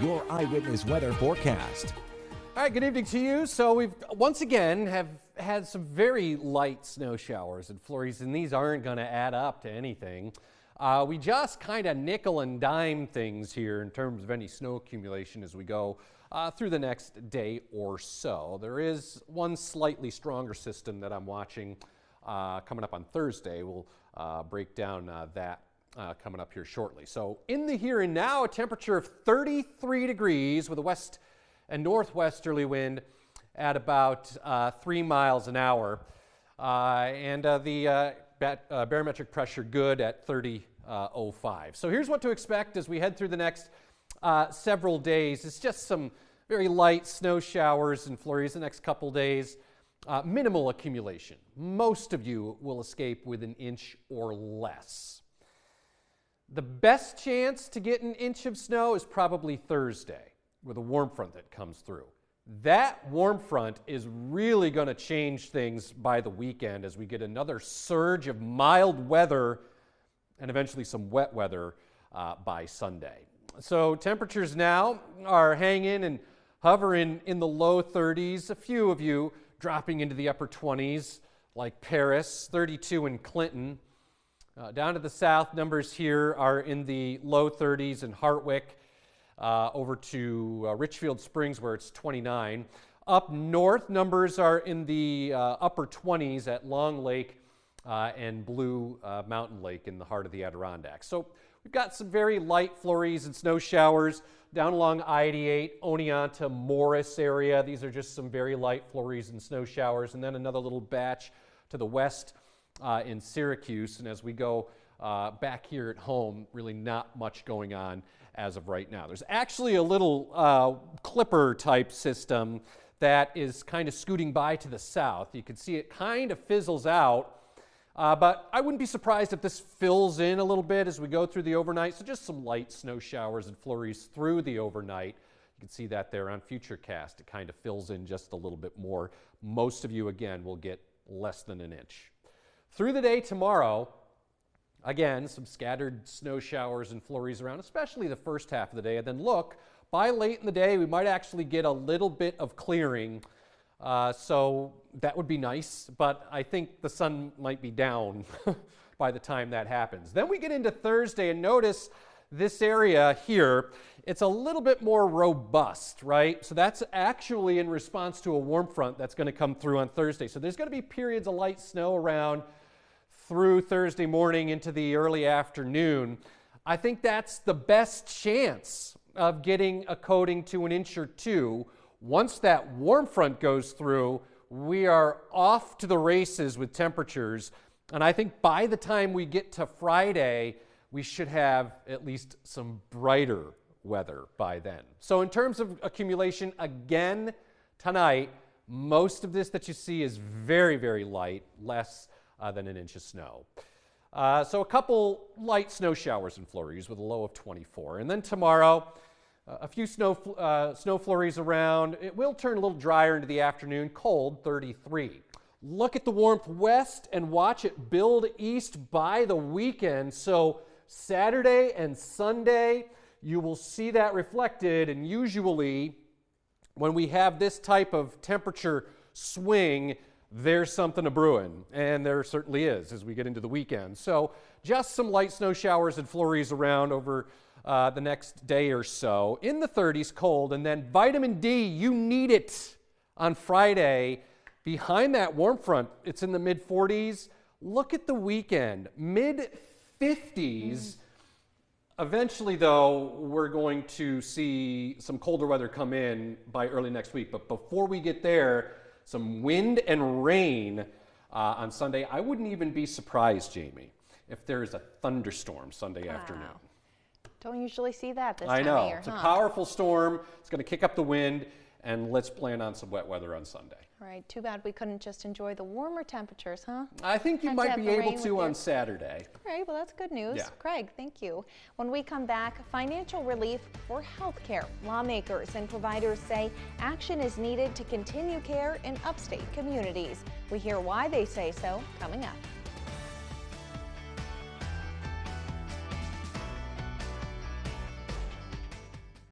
your Eyewitness Weather forecast. All right, good evening to you. So we've once again have had some very light snow showers and flurries, and these aren't going to add up to anything. We just kind of nickel and dime things here in terms of any snow accumulation as we go through the next day or so. There is one slightly stronger system that I'm watching coming up on Thursday. We'll break down that coming up here shortly. So in the here and now, a temperature of 33 degrees with a west and northwesterly wind at about 3 miles an hour. And the barometric pressure good at 30.05. So here's what to expect as we head through the next several days. It's just some very light snow showers and flurries the next couple days. Minimal accumulation. Most of you will escape with an inch or less. The best chance to get an inch of snow is probably Thursday with a warm front that comes through. That warm front is really going to change things by the weekend as we get another surge of mild weather and eventually some wet weather by Sunday. So temperatures now are hanging and hovering in the low 30s. A few of you dropping into the upper 20s like Paris, 32 in Clinton. Down to the south, numbers here are in the low 30s in Hartwick. Over to Richfield Springs where it's 29. Up north, numbers are in the upper 20s at Long Lake and Blue Mountain Lake in the heart of the Adirondacks. So we've got some very light flurries and snow showers down along I-88, Oneonta, Morris area. These are just some very light flurries and snow showers. And then another little batch to the west in Syracuse. And as we go back here at home, really not much going on as of right now. There's actually a little clipper type system that is kind of scooting by to the south. You can see it kind of fizzles out, but I wouldn't be surprised if this fills in a little bit as we go through the overnight. So just some light snow showers and flurries through the overnight. You can see that there on Futurecast. It kind of fills in just a little bit more. Most of you, again, will get less than an inch. Through the day tomorrow, again, some scattered snow showers and flurries around, especially the first half of the day. And then look, by late in the day, we might actually get a little bit of clearing. So that would be nice, but I think the sun might be down by the time that happens. Then we get into Thursday, and notice this area here, it's a little bit more robust, right? So that's actually in response to a warm front that's going to come through on Thursday. So there's going to be periods of light snow around through Thursday morning into the early afternoon. I think that's the best chance of getting a coating to an inch or two. Once that warm front goes through, we are off to the races with temperatures. And I think by the time we get to Friday, we should have at least some brighter weather by then. So in terms of accumulation, again, tonight, most of this that you see is very, very light, less than an inch of snow. So a couple light snow showers and flurries with a low of 24. And then tomorrow, a few snow flurries around. It will turn a little drier into the afternoon, cold, 33. Look at the warmth west and watch it build east by the weekend. So Saturday and Sunday, you will see that reflected. And usually when we have this type of temperature swing, there's something a brewing, and there certainly is as we get into the weekend. So just some light snow showers and flurries around over the next day or so. In the 30s, cold, and then vitamin D, you need it on Friday. Behind that warm front, it's in the mid-40s. Look at the weekend, mid-50s. Eventually, though, we're going to see some colder weather come in by early next week. But before we get there, some wind and rain on Sunday. I wouldn't even be surprised, Jamie, if there's a thunderstorm Sunday afternoon. Don't usually see that this time of year. It's a powerful storm. It's going to kick up the wind, and let's plan on some wet weather on Sunday. Right. Too bad we couldn't just enjoy the warmer temperatures, huh? I think you might be able to on Saturday. Great. Well, that's good news. Yeah. Craig, thank you. When we come back, financial relief for healthcare. Lawmakers and providers say action is needed to continue care in upstate communities. We hear why they say so coming up.